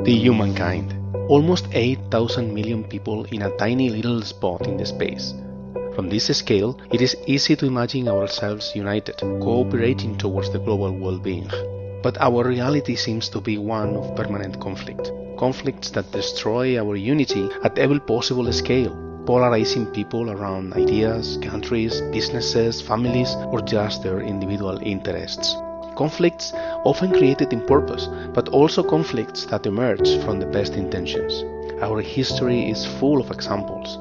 The humankind. Almost 8,000 million people in a tiny little spot in the space. From this scale, it is easy to imagine ourselves united, cooperating towards the global well-being. But our reality seems to be one of permanent conflict. Conflicts that destroy our unity at every possible scale, polarizing people around ideas, countries, businesses, families, or just their individual interests. Conflicts often created in purpose, but also conflicts that emerge from the best intentions. Our history is full of examples.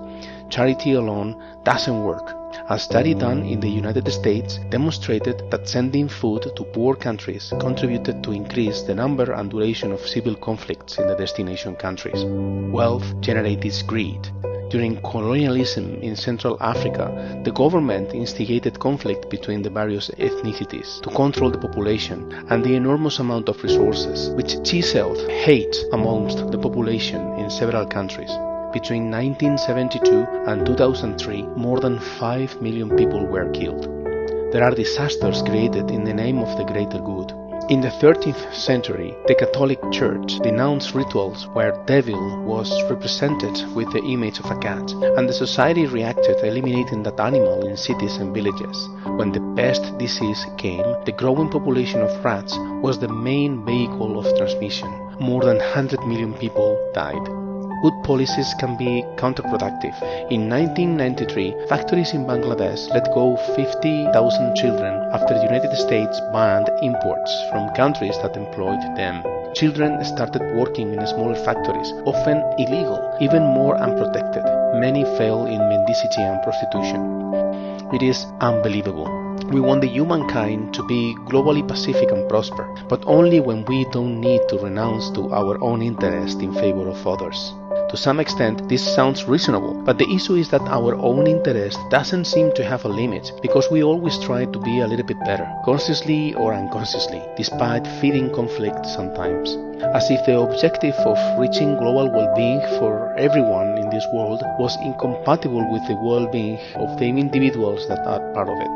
Charity alone doesn't work. A study done in the United States demonstrated that sending food to poor countries contributed to increase the number and duration of civil conflicts in the destination countries. Wealth generates greed. During colonialism in Central Africa, the government instigated conflict between the various ethnicities to control the population and the enormous amount of resources, which chiseled hate amongst the population in several countries. Between 1972 and 2003, more than 5 million people were killed. There are disasters created in the name of the greater good. In the 13th century, the Catholic Church denounced rituals where devil was represented with the image of a cat, and the society reacted, eliminating that animal in cities and villages. When the pest disease came, the growing population of rats was the main vehicle of transmission. More than 100 million people died. Good policies can be counterproductive. In 1993, factories in Bangladesh let go 50,000 children after the United States banned imports from countries that employed them. Children started working in smaller factories, often illegal, even more unprotected. Many fell in mendicity and prostitution. It is unbelievable. We want the humankind to be globally pacific and prosper, but only when we don't need to renounce to our own interest in favor of others. To some extent, this sounds reasonable, but the issue is that our own interest doesn't seem to have a limit, because we always try to be a little bit better, consciously or unconsciously, despite feeding conflict sometimes. As if the objective of reaching global well-being for everyone in this world was incompatible with the well-being of the individuals that are part of it.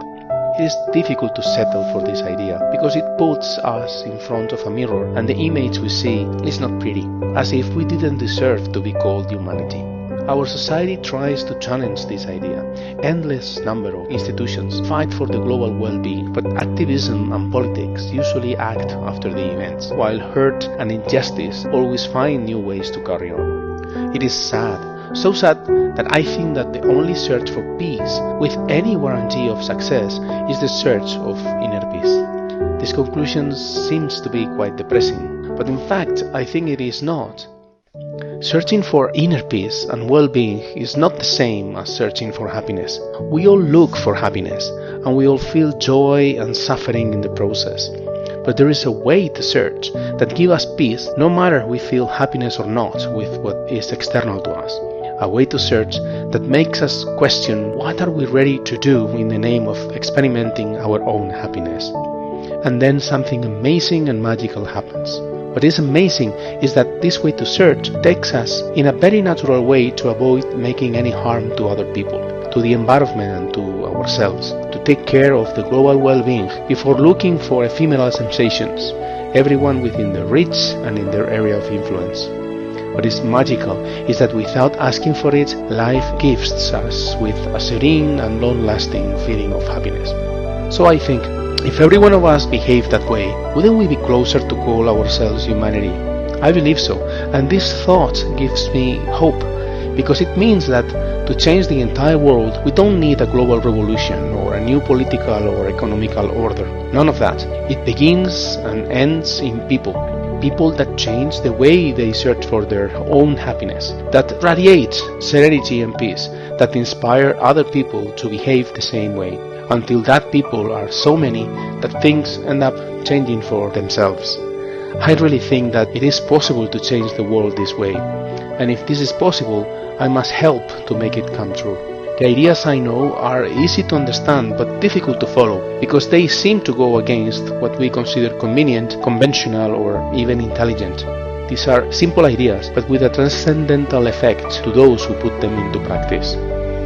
It is difficult to settle for this idea, because it puts us in front of a mirror and the image we see is not pretty, as if we didn't deserve to be called humanity. Our society tries to challenge this idea. Endless number of institutions fight for the global well-being, but activism and politics usually act after the events, while hurt and injustice always find new ways to carry on. It is sad, so sad that I think that the only search for peace with any guarantee of success is the search of inner peace. This conclusion seems to be quite depressing, but in fact I think it is not. Searching for inner peace and well-being is not the same as searching for happiness. We all look for happiness, and we all feel joy and suffering in the process. But there is a way to search that gives us peace no matter we feel happiness or not with what is external to us. A way to search that makes us question what are we ready to do in the name of experimenting our own happiness. And then something amazing and magical happens. What is amazing is that this way to search takes us in a very natural way to avoid making any harm to other people, to the environment and to ourselves, to take care of the global well-being before looking for ephemeral sensations, everyone within their reach and in their area of influence. What is magical is that without asking for it, life gifts us with a serene and long-lasting feeling of happiness. So I think, if every one of us behaved that way, wouldn't we be closer to call ourselves humanity? I believe so, and this thought gives me hope, because it means that to change the entire world, we don't need a global revolution or a new political or economical order. None of that. It begins and ends in people. People that change the way they search for their own happiness, that radiate serenity and peace, that inspire other people to behave the same way, until that people are so many that things end up changing for themselves. I really think that it is possible to change the world this way, and if this is possible, I must help to make it come true. The ideas I know are easy to understand but difficult to follow, because they seem to go against what we consider convenient, conventional, or even intelligent. These are simple ideas, but with a transcendental effect to those who put them into practice.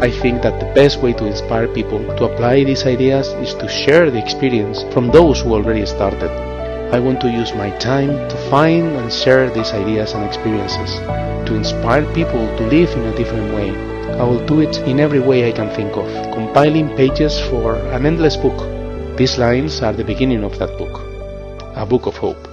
I think that the best way to inspire people to apply these ideas is to share the experience from those who already started. I want to use my time to find and share these ideas and experiences, to inspire people to live in a different way. I will do it in every way I can think of, compiling pages for an endless book. These lines are the beginning of that book, a book of hope.